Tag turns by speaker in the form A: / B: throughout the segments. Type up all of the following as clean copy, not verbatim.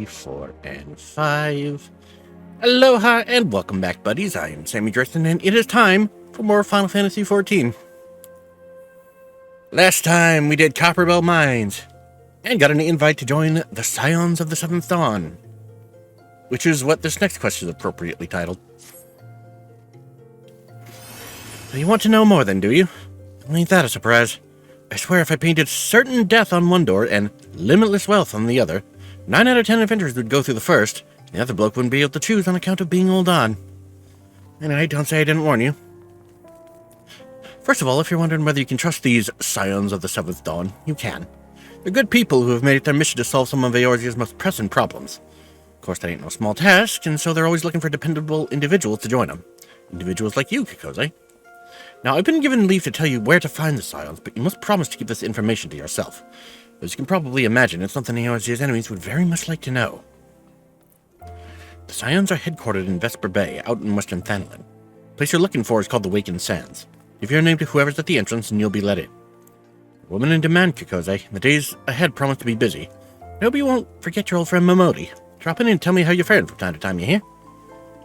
A: 3, 4, and 5. Aloha and welcome back, buddies. I am Sammy, Grayson, and it is time for more Final Fantasy XIV. Last time we did Copperbell Mines and got an invite to join the Scions of the Seventh Dawn, which is what this next quest is appropriately titled. So you want to know more then, do you? Well, ain't that a surprise? I swear if I painted certain death on one door and limitless wealth on the other, 9 out of 10 adventurers would go through the first, and the other bloke wouldn't be able to choose on account of being old on. Anyway, don't say I didn't warn you. First of all, if you're wondering whether you can trust these Scions of the Seventh Dawn, you can. They're good people who have made it their mission to solve some of Eorzea's most pressing problems. Of course, that ain't no small task, and so they're always looking for dependable individuals to join them. Individuals like you, Kikoze. Now, I've been given leave to tell you where to find the Scions, but you must promise to keep this information to yourself. As you can probably imagine, it's something Eorzea's enemies would very much like to know. The Scions are headquartered in Vesper Bay, out in western Thanlin. The place you're looking for is called the Waken Sands. Give your name to whoever's at the entrance, and you'll be let in. Woman in demand, Kikoze. The days ahead promise to be busy. I hope you won't forget your old friend Momodi. Drop in and tell me how you're faring from time to time, you hear?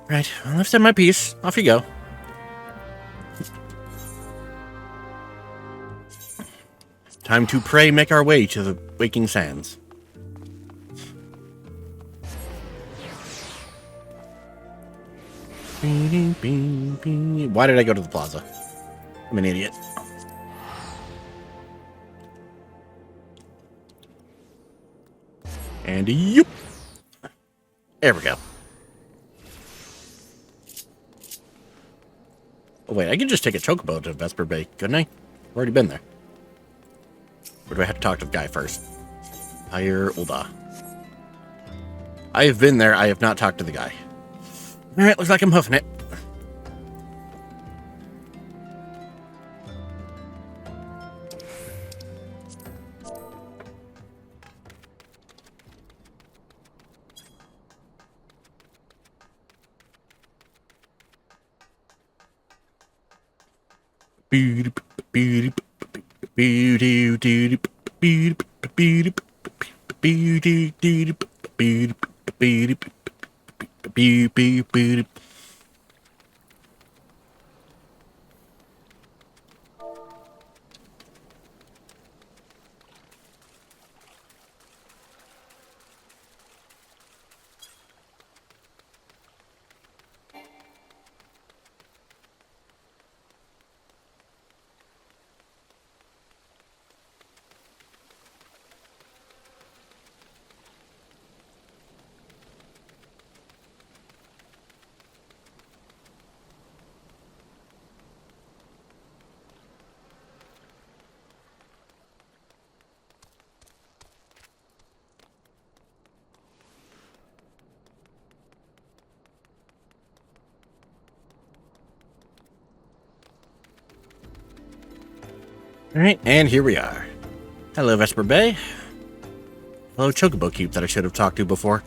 A: Right, well, I've said my piece. Off you go. Time to pray, make our way to the Waking Sands. Why did I go to the plaza? I'm an idiot. And yoop! There we go. Oh wait, I could just take a chocobo to Vesper Bay, couldn't I? I've already been there. Or do I have to talk to the guy first? Hire Ulda. I have been there, I have not talked to the guy. Alright, looks like I'm hoofing it. Alright, and here we are. Hello, Vesper Bay. Hello, Chocobo Cube that I should have talked to before.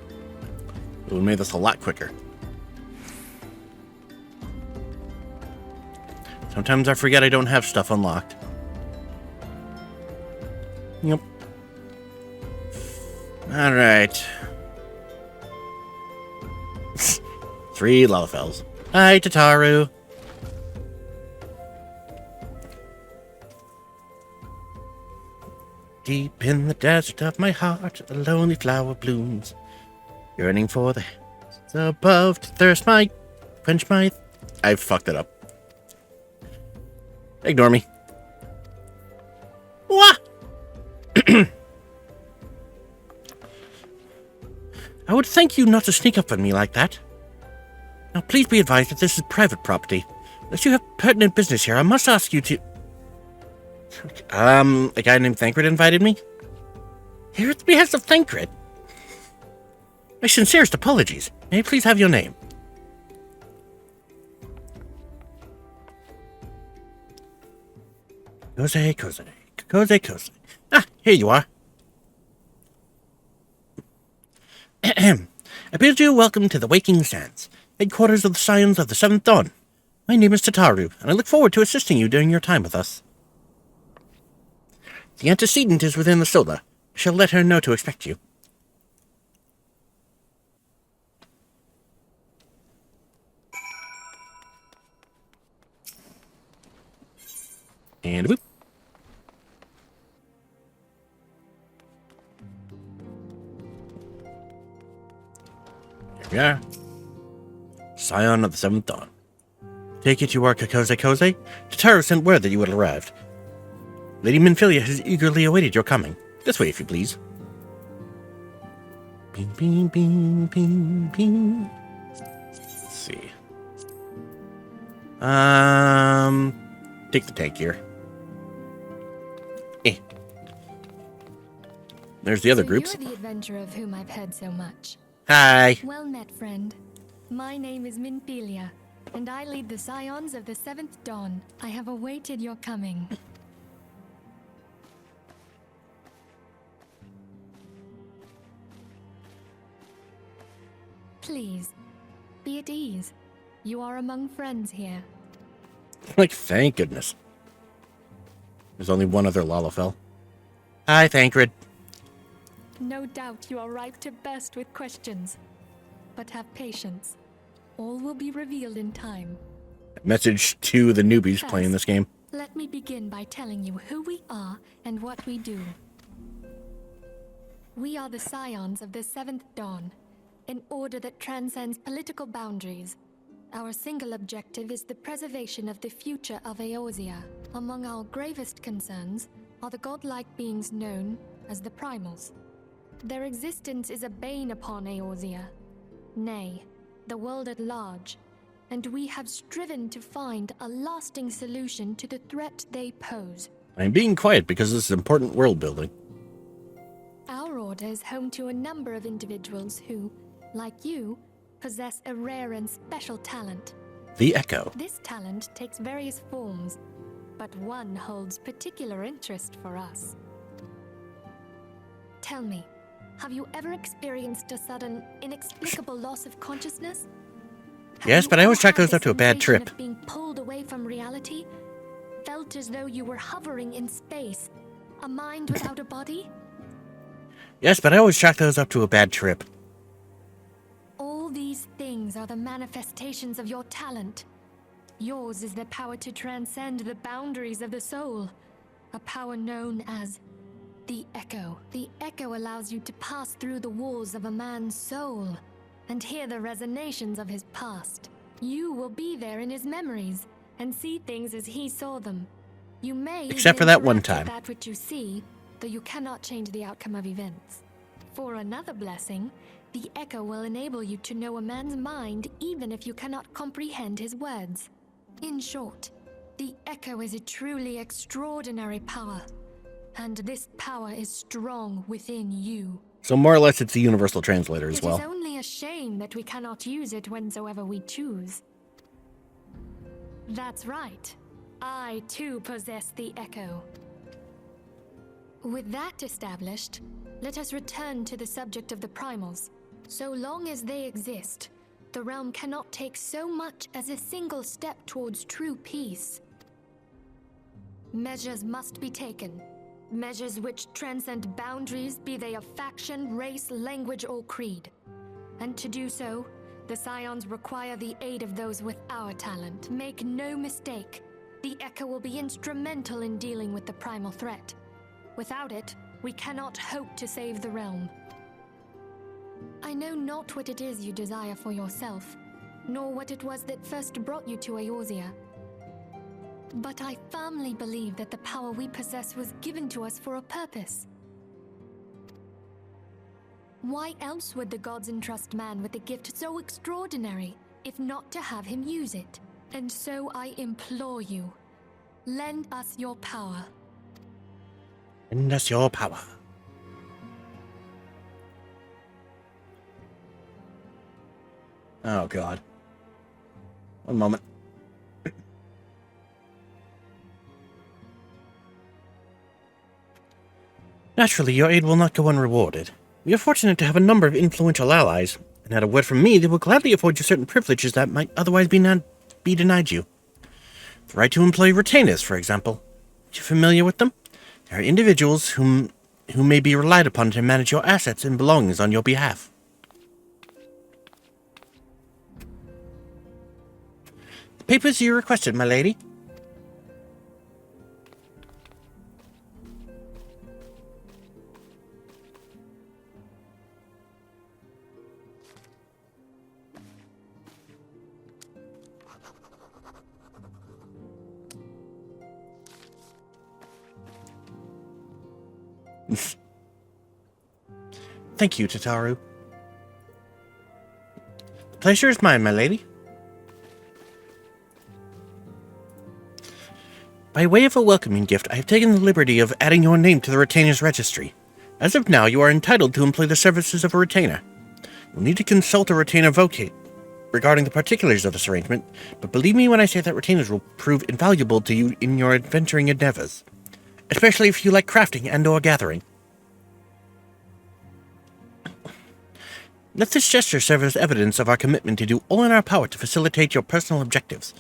A: It would have made this a lot quicker. Sometimes I forget I don't have stuff unlocked. Yep. Alright. 3 Lalafels. Hi, Tataru. Deep in the desert of my heart, the lonely flower blooms, yearning for the heavens above to thirst my, quench my... I fucked it up. Ignore me. What? I would thank you not to sneak up on me like that. Now, please be advised that this is private property. Unless you have pertinent business here, I must ask you to... A guy named Thancred invited me? Here at the behest of Thancred? My sincerest apologies. May I please have your name? Koze. Ah, here you are. I bid you welcome to the Waking Sands, headquarters of the Scions of the Seventh Dawn. My name is Tataru, and I look forward to assisting you during your time with us. The antecedent is within the soda. shall let her know to expect you. And whoop. Here we are. Scion of the Seventh Dawn. Take it you are Kakose? Tataru sent word that you had arrived. Lady Minfilia has eagerly awaited your coming. This way, if you please. Bing, bing, bing, bing, bing. Let's see. Take the tank here. There's the other groups.
B: You're the adventurer of whom I've heard so much.
A: Hi.
B: Well met, friend. My name is Minfilia, and I lead the Scions of the Seventh Dawn. I have awaited your coming. Please, be at ease. You are among friends here.
A: Like, thank goodness. There's only one other Lalafell. Hi, Thancred.
B: No doubt you are ripe to burst with questions. But have patience. All will be revealed in time.
A: Message to the newbies
B: First,
A: playing this game.
B: Let me begin by telling you who we are and what we do. We are the Scions of the Seventh Dawn, an order that transcends political boundaries. Our single objective is the preservation of the future of Eorzea. Among our gravest concerns are the godlike beings known as the Primals. Their existence is a bane upon Eorzea, nay, the world at large, and we have striven to find a lasting solution to the threat they pose.
A: I'm being quiet because this is important world building.
B: Our order is home to a number of individuals who, like you, possess a rare and special talent.
A: The Echo.
B: This talent takes various forms, but one holds particular interest for us. Tell me, have you ever experienced a sudden, inexplicable loss of consciousness?
A: Yes, but I always chalk those up to a bad trip.
B: Being pulled away from reality? Felt as though you were hovering in space? A mind without a body?
A: Yes, but I always chalk those up to a bad trip.
B: All these things are the manifestations of your talent. Yours is the power to transcend the boundaries of the soul. A power known as the Echo. The Echo allows you to pass through the walls of a man's soul and hear the resonations of his past. You will be there in his memories and see things as he saw them. You may
A: Except for that one time.
B: that which you see, though you cannot change the outcome of events. For another blessing, the Echo will enable you to know a man's mind even if you cannot comprehend his words. In short, the Echo is a truly extraordinary power, and this power is strong within you.
A: So more or less it's the universal translator as well.
B: It is only a shame that we cannot use it whensoever we choose. That's right. I too possess the Echo. With that established, let us return to the subject of the Primals. So long as they exist, the realm cannot take so much as a single step towards true peace. Measures must be taken. Measures which transcend boundaries, be they of faction, race, language, or creed. And to do so, the Scions require the aid of those with our talent. Make no mistake, the Echo will be instrumental in dealing with the primal threat. Without it, we cannot hope to save the realm. I know not what it is you desire for yourself, nor what it was that first brought you to Eorzea. But I firmly believe that the power we possess was given to us for a purpose. Why else would the gods entrust man with a gift so extraordinary, if not to have him use it? And so I implore you, lend us your power.
A: Lend us your power. Oh, God. One moment. Naturally, your aid will not go unrewarded. We are fortunate to have a number of influential allies, and at a word from me, they will gladly afford you certain privileges that might otherwise be denied you. The right to employ retainers, for example. Are you familiar with them? They are individuals whom who may be relied upon to manage your assets and belongings on your behalf. The papers you requested, my lady. Thank you, Tataru. The pleasure is mine, my lady. By way of a welcoming gift, I have taken the liberty of adding your name to the retainer's registry. As of now, you are entitled to employ the services of a retainer. You'll need to consult a retainer vocate regarding the particulars of this arrangement, but believe me when I say that retainers will prove invaluable to you in your adventuring endeavors, especially if you like crafting and/or gathering. Let this gesture serve as evidence of our commitment to do all in our power to facilitate your personal objectives.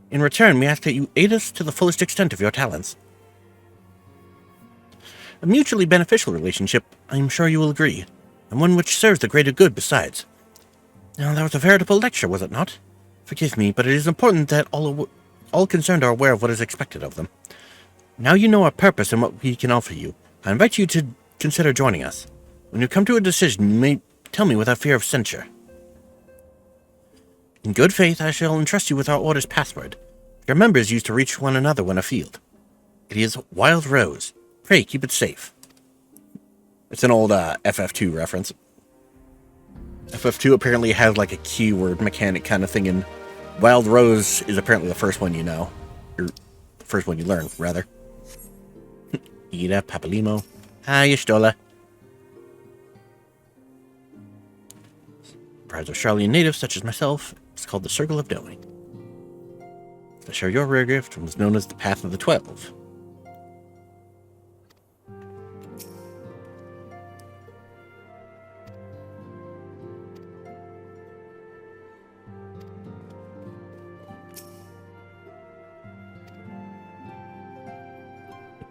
A: In return, we ask that you aid us to the fullest extent of your talents. A mutually beneficial relationship, I am sure you will agree, and one which serves the greater good besides. Now, that was a veritable lecture, was it not? Forgive me, but it is important that all concerned are aware of what is expected of them. Now you know our purpose and what we can offer you. I invite you to consider joining us. When you come to a decision, you may tell me without fear of censure. In good faith, I shall entrust you with our order's password. Your members used to reach one another when afield. It is Wild Rose. Pray keep it safe. It's an old FF2 reference. FF2 apparently has like a keyword mechanic kind of thing, and Wild Rose is apparently the first one you know. Or the first one you learn, rather. Ida, Papalimo. Hi, Stola. Brides of Charlian natives such as myself, it's called the Circle of Knowing. To share your rare gift was known as the Path of the 12.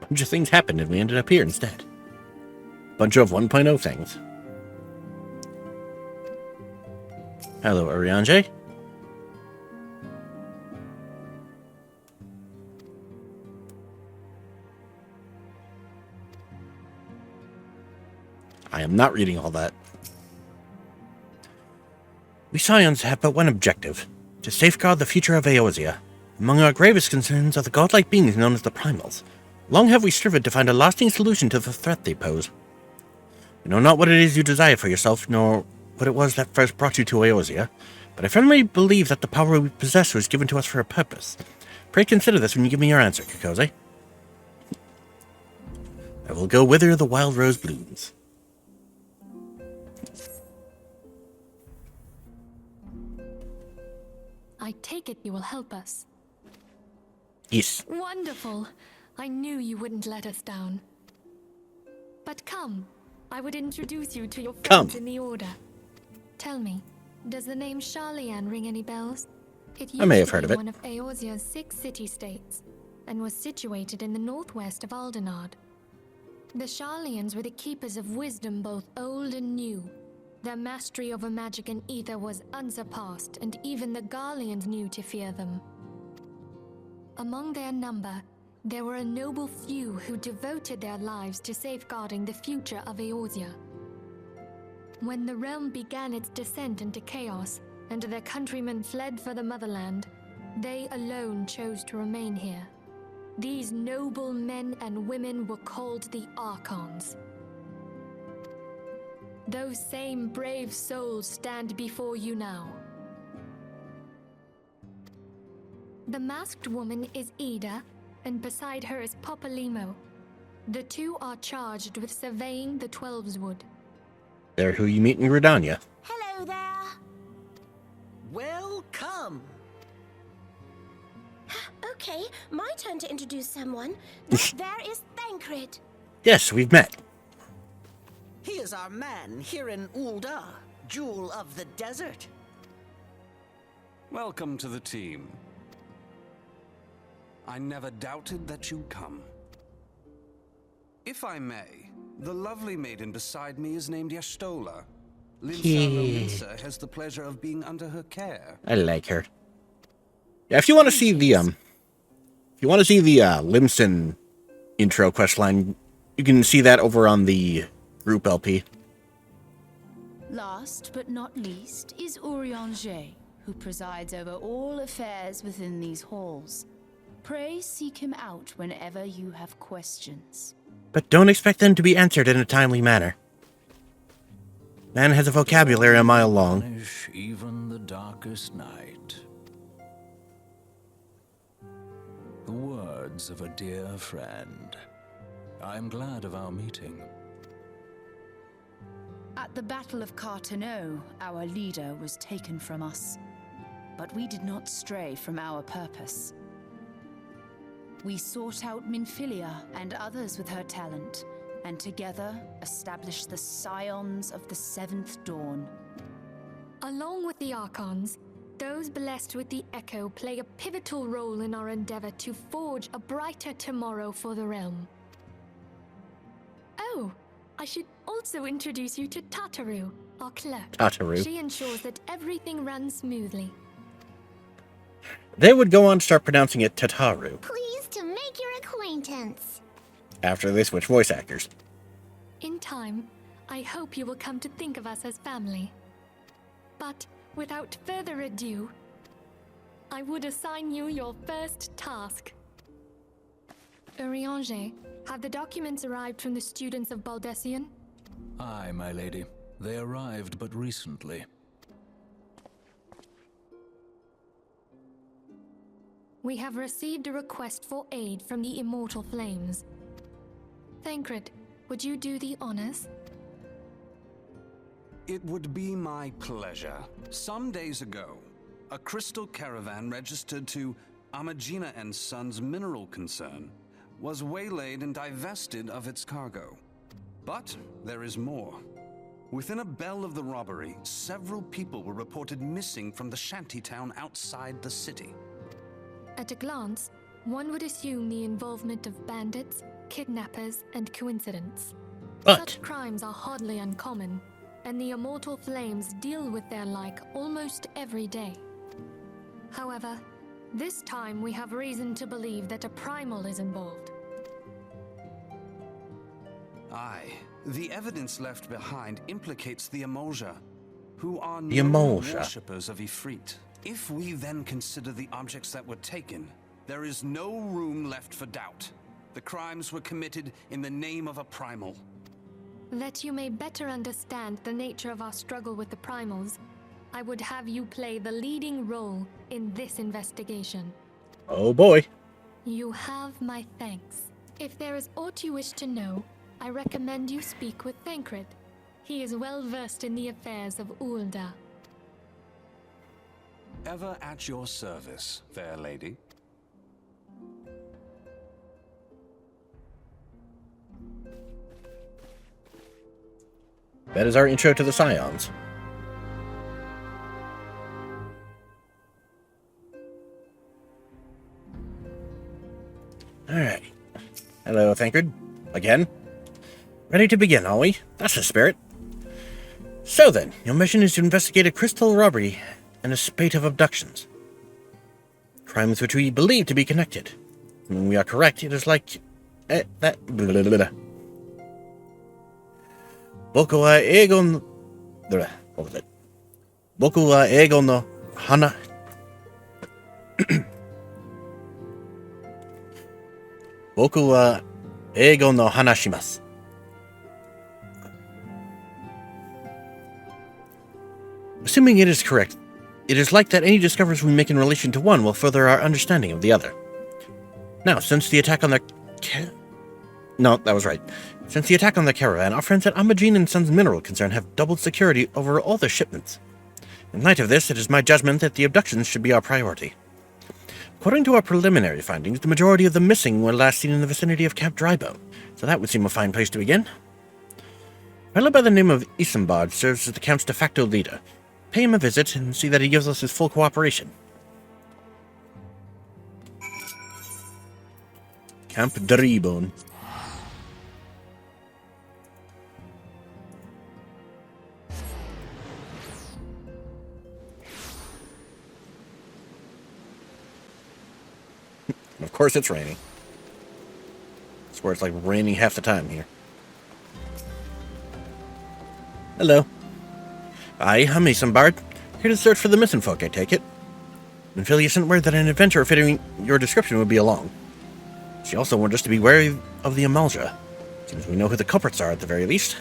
A: A bunch of things happened and we ended up here instead. A bunch of 1.0 things. Hello, Arianje. I am not reading all that. We Scions have but one objective, to safeguard the future of Eorzea. Among our gravest concerns are the godlike beings known as the Primals. Long have we striven to find a lasting solution to the threat they pose. We know not what it is you desire for yourself, nor what it was that first brought you to Eorzea, but I firmly believe that the power we possess was given to us for a purpose. Pray consider this when you give me your answer, Kikoze. I will go whither the wild rose blooms.
B: I take it you will help us.
A: Yes.
B: Wonderful. I knew you wouldn't let us down. But come, I would introduce you to your friends in the Order. Tell me, does the name Charlian ring any bells? It
A: I may have heard of it.
B: One of Eorzea's 6 city-states, and was situated in the northwest of Aldenard. The Charlians were the keepers of wisdom both old and new. Their mastery over magic and ether was unsurpassed, and even the Garleans knew to fear them. Among their number, there were a noble few who devoted their lives to safeguarding the future of Eorzea. When the realm began its descent into chaos, and their countrymen fled for the motherland, they alone chose to remain here. These noble men and women were called the Archons. Those same brave souls stand before you now. The masked woman is Ida, and beside her is Papalimo. The two are charged with surveying the Twelveswood.
A: They're who you meet in Gridania.
C: Hello there. Welcome. Okay, my turn to introduce someone. There is Thancred.
A: Yes, we've met.
D: He is our man here in Ul'dah, Jewel of the Desert.
E: Welcome to the team. I never doubted that you'd come. If I may, The lovely maiden beside me is named Yastola.
A: Yeah.
E: Linsa has the pleasure of being under her care.
A: I like her. Yeah, if you want to see the Limson intro questline, you can see that over on the group LP.
F: Last but not least is Urianger, who presides over all affairs within these halls. Pray seek him out whenever you have questions.
A: But don't expect them to be answered in a timely manner. Man has a vocabulary a mile long.
G: Punish even the darkest night. The words of a dear friend. I am glad of our meeting.
F: At the Battle of Carteneau, our leader was taken from us. But we did not stray from our purpose. We sought out Minfilia and others with her talent, and together established the Scions of the Seventh Dawn.
B: Along with the Archons, those blessed with the Echo play a pivotal role in our endeavor to forge a brighter tomorrow for the realm. Oh, I should also introduce you to Tataru, our clerk.
A: Tataru.
B: She ensures that everything runs smoothly.
A: They would go on to start pronouncing it Tataru
C: Pleased to make your acquaintance.
A: after they switch voice actors.
B: In time, I hope you will come to think of us as family. But without further ado, I would assign you your first task. Urianger, have the documents arrived from the students of Baldessian?
G: Aye, my lady. They arrived but recently.
B: We have received a request for aid from the Immortal Flames. Thancred, would you do the honors?
E: It would be my pleasure. Some days ago, a crystal caravan registered to Amagina and Sons mineral concern was waylaid and divested of its cargo. But there is more. Within a bell of the robbery, several people were reported missing from the shantytown outside the city.
B: At a glance, one would assume the involvement of bandits, kidnappers, and coincidence.
A: But
B: Such crimes are hardly uncommon, and the Immortal Flames deal with their like almost every day. However, this time we have reason to believe that a primal is involved.
E: Aye, the evidence left behind implicates the Emoja, who are
A: The
E: known
A: Emoja.
E: worshippers of Ifrit. If we then consider the objects that were taken, there is no room left for doubt. The crimes were committed in the name of a primal.
B: That you may better understand the nature of our struggle with the primals, I would have you play the leading role in this investigation.
A: oh boy.
B: You have my thanks. If there is aught you wish to know, I recommend you speak with Thancred. He is well versed in the affairs of Ulda.
E: Ever at your service, fair lady.
A: That is our intro to the Scions. Alright. Hello, Thancred. Again. Ready to begin, are we? That's the spirit. So then, your mission is to investigate a crystal robbery and a spate of abductions. Crimes which we believe to be connected. When we are correct, it is like... that... blah, blah, blah, blah. Boku wa eigo no... What was it? Boku wa eigo no hana... Boku wa eigo no hanashimasu. Assuming it is correct, it is like that any discoveries we make in relation to one will further our understanding of the other. Now, since the attack on the... No, that was right. Since the attack on the caravan, our friends at Amagine and Sons Mineral Concern have doubled security over all their shipments. In light of this, it is my judgment that the abductions should be our priority. According to our preliminary findings, the majority of the missing were last seen in the vicinity of Camp Drybone, so that would seem a fine place to begin. A fellow by the name of Isambard serves as the camp's de facto leader. Pay him a visit and see that he gives us his full cooperation. Camp Drybone. course it's raining. I swear it's like raining half the time here. Hello. I'm Mason Bard. Here to search for the missing folk, I take it. Minfilia sent word that an adventurer fitting your description would be along. She also warned us to be wary of the Amalja. Seems we know who the culprits are at the very least.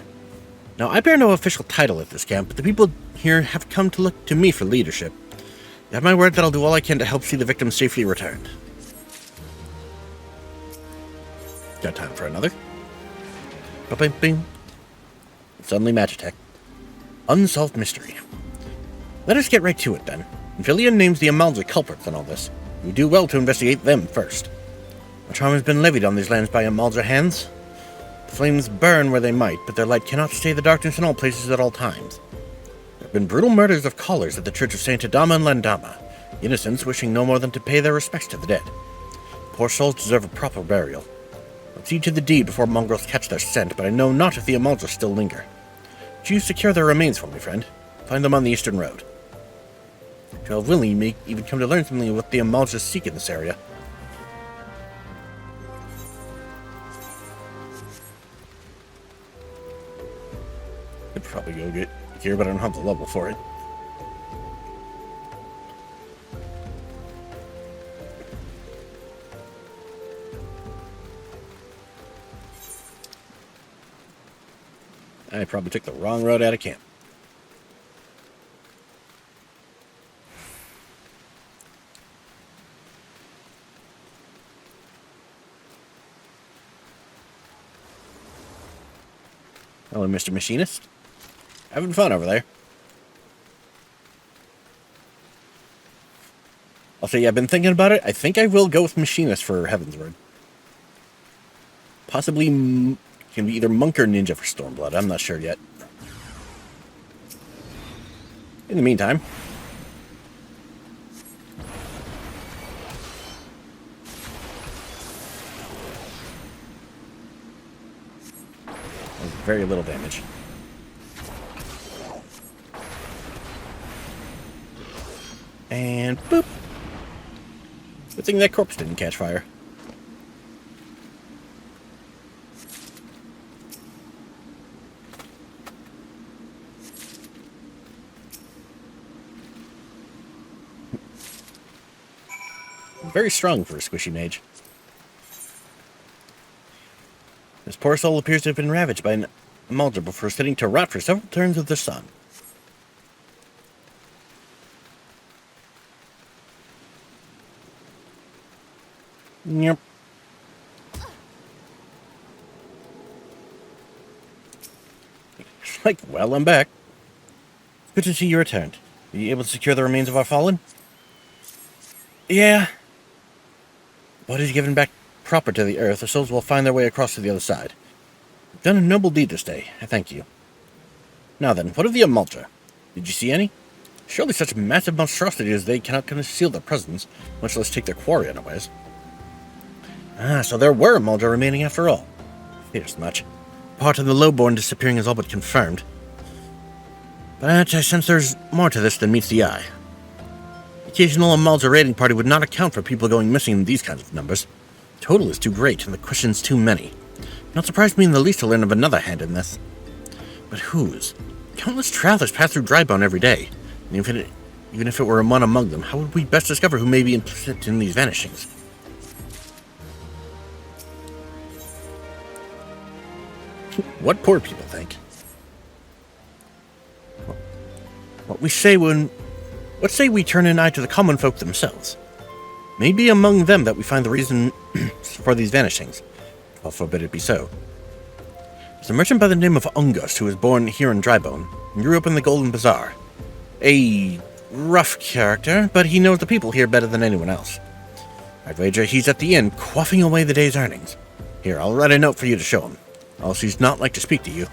A: Now, I bear no official title at this camp, but the people here have come to look to me for leadership. You have my word that I'll do all I can to help see the victims safely returned. Got time for another? Ba-bing-bing. Suddenly Magitech. Unsolved mystery. Let us get right to it, then. Minfilia names the Amalja culprits in all this. We do well to investigate them first. A charm has been levied on these lands by Amalja hands. The flames burn where they might, but their light cannot stay the darkness in all places at all times. There have been brutal murders of callers at the Church of Saint Adama and Landama, innocents wishing no more than to pay their respects to the dead. Poor souls deserve a proper burial. Let's see to the deed before mongrels catch their scent, but I know not if the Amalja still linger. Do you secure their remains for me, friend? Find them on the Eastern Road. Shall Willie may even come to learn something of what the Amalja seek in this area. Could probably go get here, but I don't have the level for it. I probably took the wrong road out of camp. Hello, Mr. Machinist. Having fun over there. I'll say, I've been thinking about it. I think I will go with Machinist for Heavensward. Possibly can be either Monk or Ninja for Stormblood. I'm not sure yet. In the meantime, very little damage. And boop. Good thing that corpse didn't catch fire. Very strong for a squishy mage. This poor soul appears to have been ravaged by an Amalja before sitting to rot for several turns of the sun. Yep. Like, well, I'm back. Good to see you returned. Were you able to secure the remains of our fallen? Yeah. Bodies given back proper to the earth, the souls will find their way across to the other side. You've done a noble deed this day. I thank you. Now then, what of the Amalja? Did you see any? Surely such massive monstrosities as they cannot conceal their presence, much less take their quarry unawares. Ah, so there were Amalja remaining after all. Fears much. Part of the lowborn disappearing is all but confirmed. But I sense there's more to this than meets the eye. The occasional Amalja raiding party would not account for people going missing in these kinds of numbers. The total is too great, and the questions too many. Not surprised me in the least to learn of another hand in this. But whose? Countless travelers pass through Drybone every day. And even if it were one among them, how would we best discover who may be implicit in these vanishings? What poor people think. What say we turn an eye to the common folk themselves? Maybe among them that we find the reason for these vanishings. God forbid it be so. There's a merchant by the name of Ungust who was born here in Drybone and grew up in the Golden Bazaar. A rough character, but he knows the people here better than anyone else. I'd wager he's at the inn quaffing away the day's earnings. Here, I'll write a note for you to show him. Else he's not like to speak to you.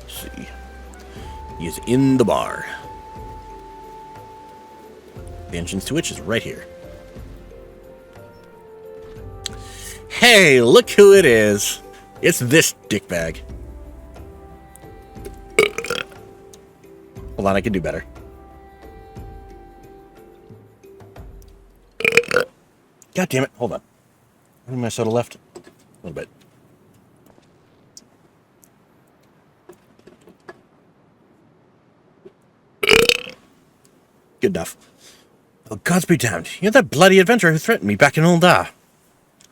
A: Let's see. He is in the bar. The entrance to which is right here. Hey, look who it is. It's this dickbag. Hold on, I can do better. God damn it. Hold on. How many my soda left? A little bit. Good enough. Oh, gods be damned. You're that bloody adventurer who threatened me back in Ul'dah.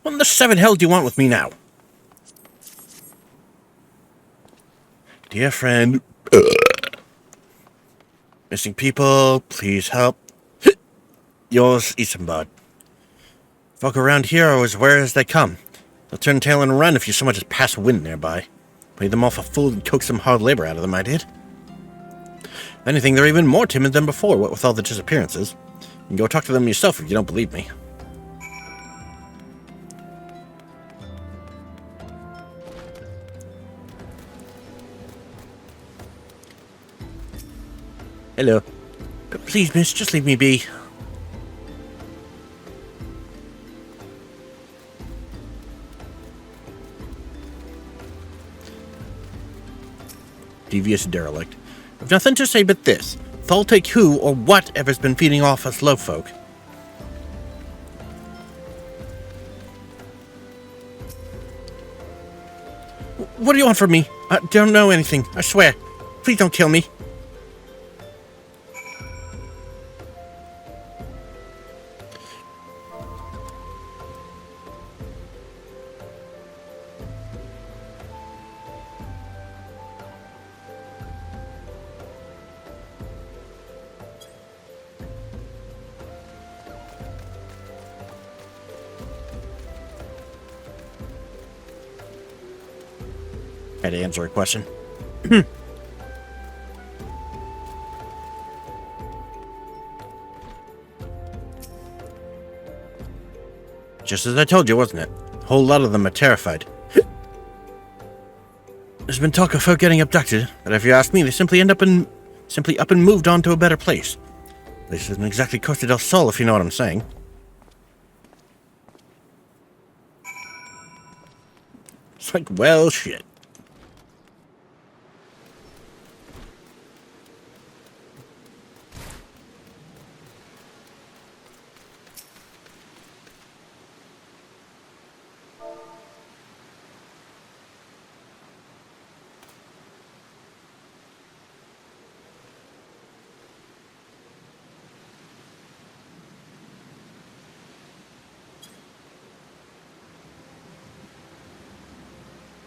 A: What in the seven hell do you want with me now? Dear friend. Missing people, please help. Yours, Isambard. Folk around here are as wary as they come. They'll turn tail and run if you so much as pass wind nearby. Play them off a fool and coax some hard labor out of them, I did. If anything, they're even more timid than before, what with all the disappearances. You can go talk to them yourself if you don't believe me. Hello. Please, miss, just leave me be. Devious derelict. I've nothing to say but this. They'll take who or whatever's been feeding off us low folk. What do you want from me? I don't know anything, I swear. Please don't kill me. Had to answer a question. Just as I told you, wasn't it? A whole lot of them are terrified. There's been talk of folk getting abducted, but if you ask me, they simply up and moved on to a better place. This isn't exactly Costa del Sol, if you know what I'm saying. It's like, well, shit.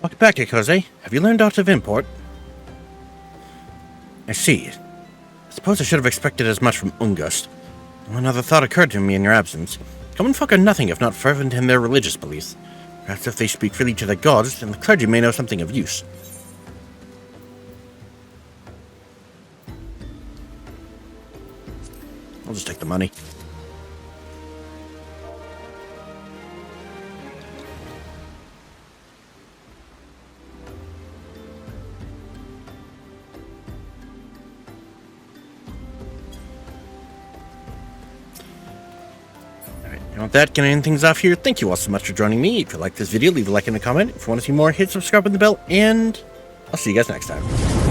A: Welcome back, Ikoze. Have you learned aught of import? I see. I suppose I should have expected as much from Ungust. One other thought occurred to me in your absence. Common folk are nothing if not fervent in their religious beliefs. Perhaps if they speak freely to their gods, then the clergy may know something of use. I'll just take the money. With that, getting things off here, thank you all so much for joining me. If you like this video, leave a like and a comment. If you want to see more, hit subscribe and the bell, and I'll see you guys next time.